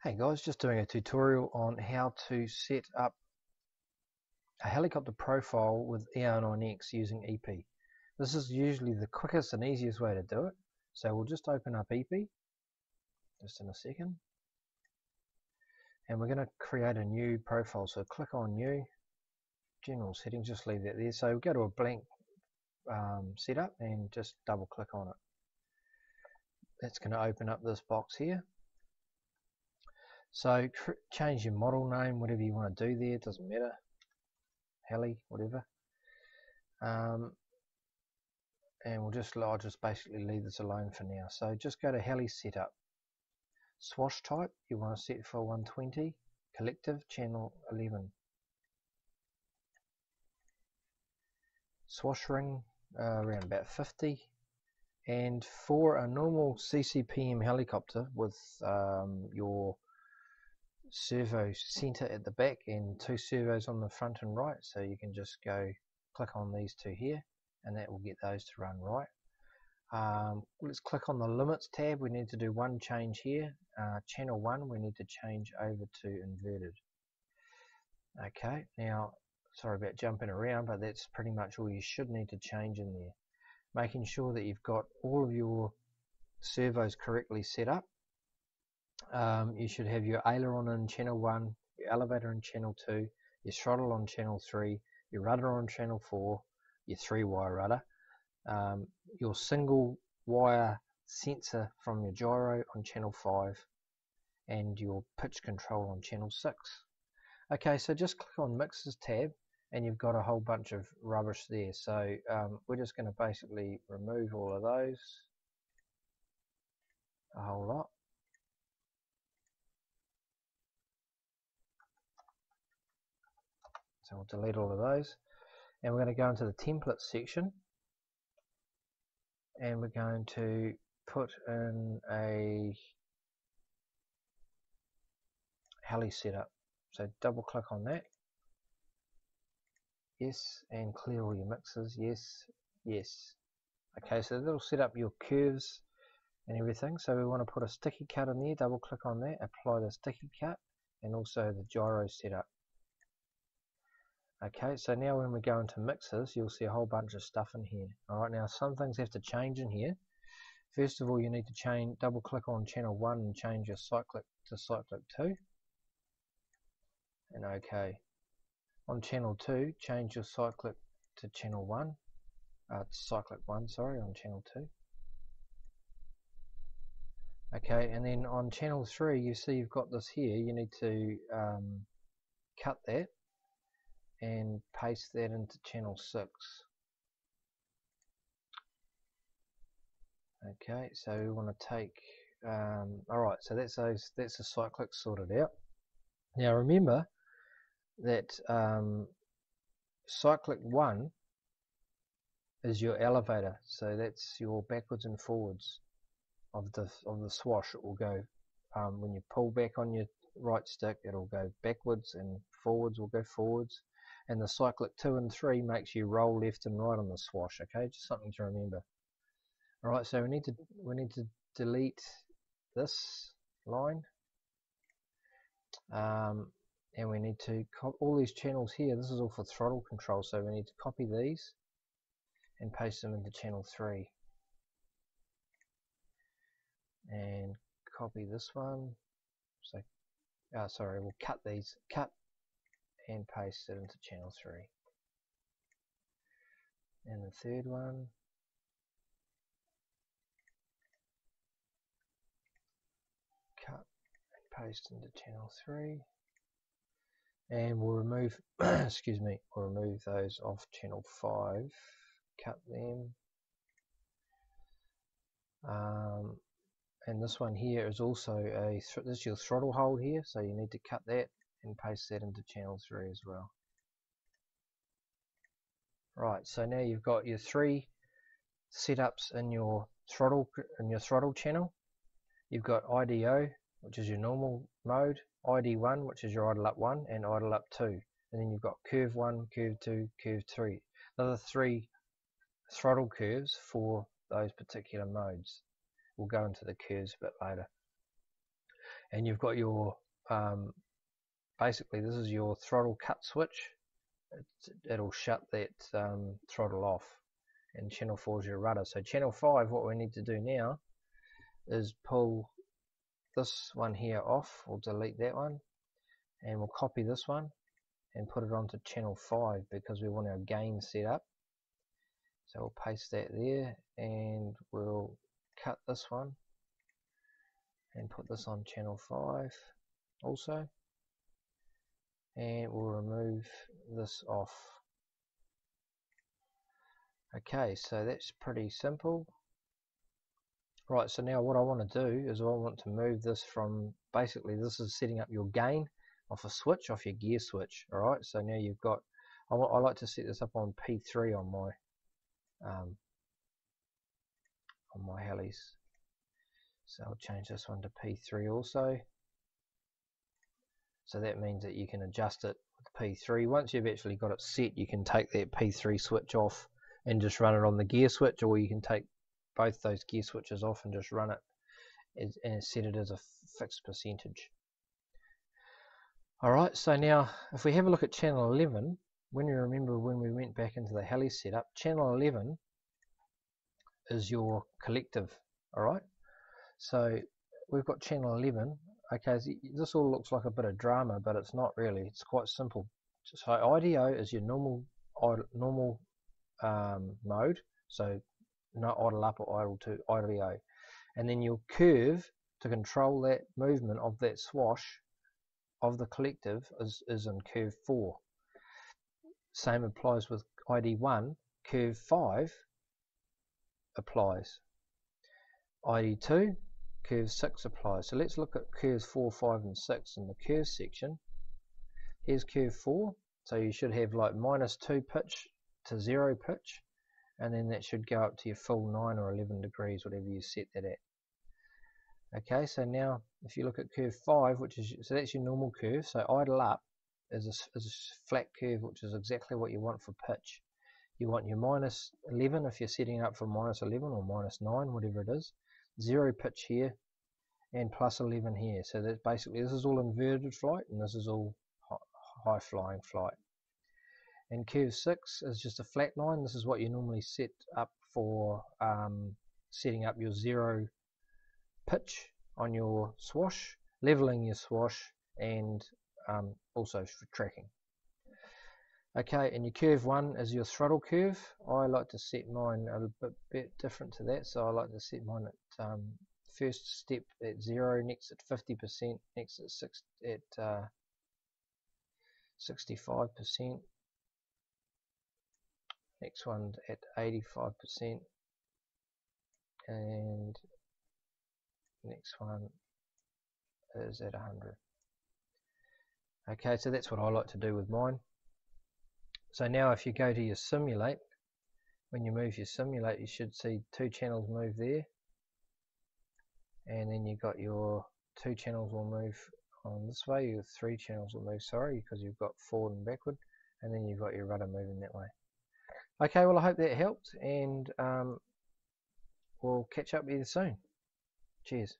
Hey guys, just doing a tutorial on how to set up a helicopter profile with ER9x using EP. This is usually the quickest and easiest way to do it. So we'll just open up EP, just in a second. And we're going to create a new profile. So click on New, General Settings, just leave that there. So we'll go to a blank setup and just double click on it. That's going to open up this box here. So change your model name, whatever you want to do there, it doesn't matter. Heli, whatever. And I'll just basically leave this alone for now. So just go to Heli Setup. Swash type, you want to set for 120. Collective, channel 11. Swash ring, around about 50. And for a normal CCPM helicopter with your servo center at the back and two servos on the front and right, so you can just go click on these two here and that will get those to run right. Let's click on the limits tab. We need to do one change here. Channel 1 we need to change over to inverted. Okay, now sorry about jumping around, but that's pretty much all you should need to change in there. Making sure that you've got all of your servos correctly set up. You should have your aileron in channel 1, your elevator in channel 2, your throttle on channel 3, your rudder on channel 4, your 3-wire rudder, your single wire sensor from your gyro on channel 5, and your pitch control on channel 6. Okay, so just click on Mixes tab and you've got a whole bunch of rubbish there. So we're just going to basically remove all of those, a whole lot. So we'll delete all of those, and we're going to go into the templates section, and we're going to put in a Heli Setup. So double click on that, yes, and clear all your mixes, yes, yes. Okay, so that'll set up your curves and everything. So we want to put a sticky cut in there, double click on that, apply the sticky cut, and also the gyro setup. Okay, so now when we go into mixes, you'll see a whole bunch of stuff in here. Alright, now some things have to change in here. First of all, you need to double click on channel 1 and change your cyclic to cyclic 2. And okay. On channel 2, change your cyclic to channel 1. Cyclic 1, sorry, on channel 2. Okay, and then on channel 3, you see you've got this here. You need to cut that and paste that into channel 6. Okay, so we want to take alright, so that's the cyclic sorted out. Now remember that cyclic 1 is your elevator, so that's your backwards and forwards of the swash. It will go when you pull back on your right stick, it'll go backwards, and forwards will go forwards. And the cyclic 2 and 3 makes you roll left and right on the swash. Okay, just something to remember. Alright, so we need to delete this line, and we need to all these channels here. This is all for throttle control, so we need to copy these and paste them into channel 3, and copy this one. So sorry, we'll cut and paste it into channel 3. And the third one, cut and paste into channel 3. And we'll remove excuse me, we'll remove those off channel 5, cut them. And this one here is also this is your throttle hold here, so you need to cut that and paste that into channel 3 as well. Right, so now you've got your 3 setups in your throttle channel. You've got IDO, which is your normal mode, ID1, which is your idle up 1, and idle up 2. And then you've got curve 1, curve 2, curve 3. Those are 3 throttle curves for those particular modes. We'll go into the curves a bit later. and you've got your basically this is your throttle cut switch. It'll shut that throttle off, and channel 4 is your rudder. So channel 5, what we need to do now is pull this one here off. We'll delete that one, and we'll copy this one and put it onto channel 5 because we want our gain set up. So we'll paste that there, and we'll cut this one and put this on channel 5 also, and we'll remove this off. Okay, so that's pretty simple. Right, so now what I want to do is I want to move this from, basically this is setting up your gain off a switch, off your gear switch. Alright, so now you've got, I like to set this up on P3 on my Helis. So I'll change this one to P3 also. So that means that you can adjust it with P3. Once you've actually got it set, you can take that P3 switch off and just run it on the gear switch, or you can take both those gear switches off and just run it and set it as a fixed percentage. Alright, so now if we have a look at channel 11, when you remember when we went back into the Heli setup, channel 11 is your collective. Alright, so we've got channel 11. Okay, so this all looks like a bit of drama, but it's not really. It's quite simple. So IDO is your normal mode, so no idle up or idle to IDO, and then your curve to control that movement of that swash of the collective is in curve 4. Same applies with ID1. Curve 5 applies. ID2, curve 6 applies. So let's look at curves 4, 5 and 6 in the curve section. Here's curve 4, so you should have like -2 pitch to 0 pitch, and then that should go up to your full 9 or 11 degrees, whatever you set that at. Okay, so now if you look at curve 5, which is, so that's your normal curve. So idle up is a flat curve, which is exactly what you want for pitch. You want your -11 if you're setting up for -11 or -9, whatever it is. 0 pitch here and +11 here. So that's basically, this is all inverted flight and this is all high flying flight. And curve 6 is just a flat line. This is what you normally set up for setting up your 0 pitch on your swash, leveling your swash, and also for tracking. Okay, and your curve 1 is your throttle curve. I like to set mine a bit different to that, so I like to set mine at first step at 0, next at 50%, next at 65%, next one at 85%, and next one is at 100. Okay, so that's what I like to do with mine. So now if you go to your simulate, when you move your simulate, you should see 2 channels move there, and then you've got your 2 channels will move on this way, your 3 channels will move, sorry, because you've got forward and backward, and then you've got your rudder moving that way. Okay, well I hope that helped, and we'll catch up with you soon. Cheers.